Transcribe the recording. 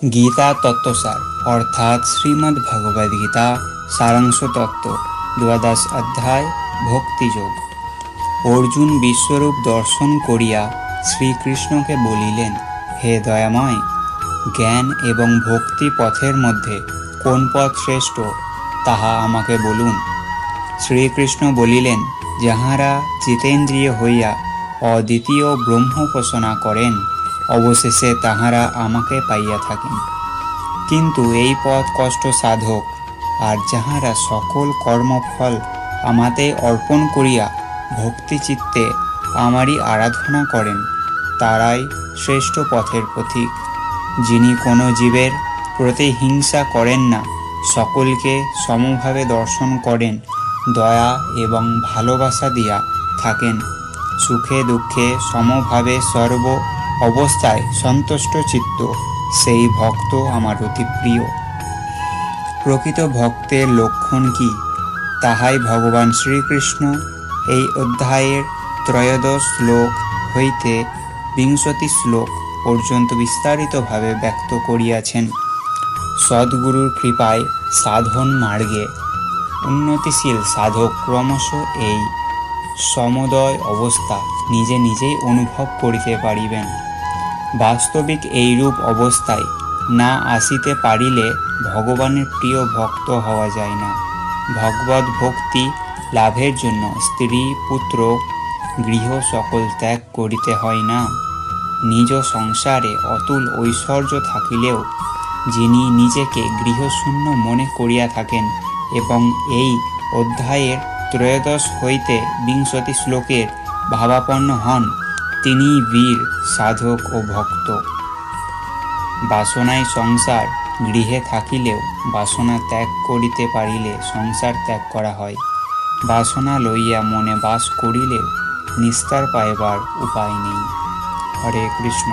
গীতা তত্ত্বসার অর্থাৎ শ্রীমদ্ ভগবদ গীতা সারাংশ তত্ত্ব, দ্বাদশ অধ্যায় ভক্তিযোগ। অর্জুন বিশ্বরূপ দর্শন করিয়া শ্রীকৃষ্ণকে বলিলেন, হে দয়াময়, জ্ঞান এবং ভক্তি পথের মধ্যে কোন পথ শ্রেষ্ঠ তাহা আমাকে বলুন। শ্রীকৃষ্ণ বলিলেন, যাহারা জিতেন্দ্রিয় হইয়া অদ্বিতীয় ব্রহ্মোপাসনা করেন, অবশেষে তাহারা আমাকে পাইয়া থাকেন। কিন্তু এই পথ কষ্ট সাধক, আর যাহারা সকল কর্মফল আমাতে অর্পণ করিয়া ভক্তিচিত্তে আমারই আরাধনা করেন, তারাই শ্রেষ্ঠ পথের পথিক। যিনি কোনো জীবের প্রতি হিংসা করেন না, সকলকে সমভাবে দর্শন করেন, দয়া এবং ভালোবাসা দিয়া থাকেন, সুখে দুঃখে সমভাবে সর্ব অবস্থায় সন্তুষ্ট চিত্ত, সেই ভক্ত আমার অতি প্রিয়। প্রকৃত ভক্তের লক্ষণ কি, তাহাই ভগবান শ্রীকৃষ্ণ এই অধ্যায়ের ত্রয়োদশ শ্লোক হইতে 20 শ্লোক পর্যন্ত বিস্তারিতভাবে ব্যক্ত করিয়াছেন। সদ্গুরুর কৃপায় সাধন মার্গে উন্নতিশীল সাধক ক্রমশ এই সমদয় অবস্থা নিজে নিজেই অনুভব করিতে পারিবেন। বাস্তবিক এইরূপ অবস্থায় না আসিতে পারিলে ভগবানের প্রিয় ভক্ত হওয়া যায় না। ভগবত ভক্তি লাভের জন্য স্ত্রী পুত্র গৃহ সকল ত্যাগ করিতে হয় না। নিজ সংসারে অতুল ঐশ্বর্য থাকিলেও যিনি নিজেকে গৃহশূন্য মনে করিয়া থাকেন এবং এই অধ্যায়ের ত্রয়োদশ হইতে 20 শ্লোকের ভাবাপন্ন হন, তিনি বীর সাধক ও ভক্ত। বাসনায় সংসার গৃহে থাকিলেও বাসনা ত্যাগ করিতে পারিলে সংসার ত্যাগ করা হয়। বাসনা লইয়া মনে বাস করিলেও নিস্তার পাইবার উপায় নেই। হরে কৃষ্ণ।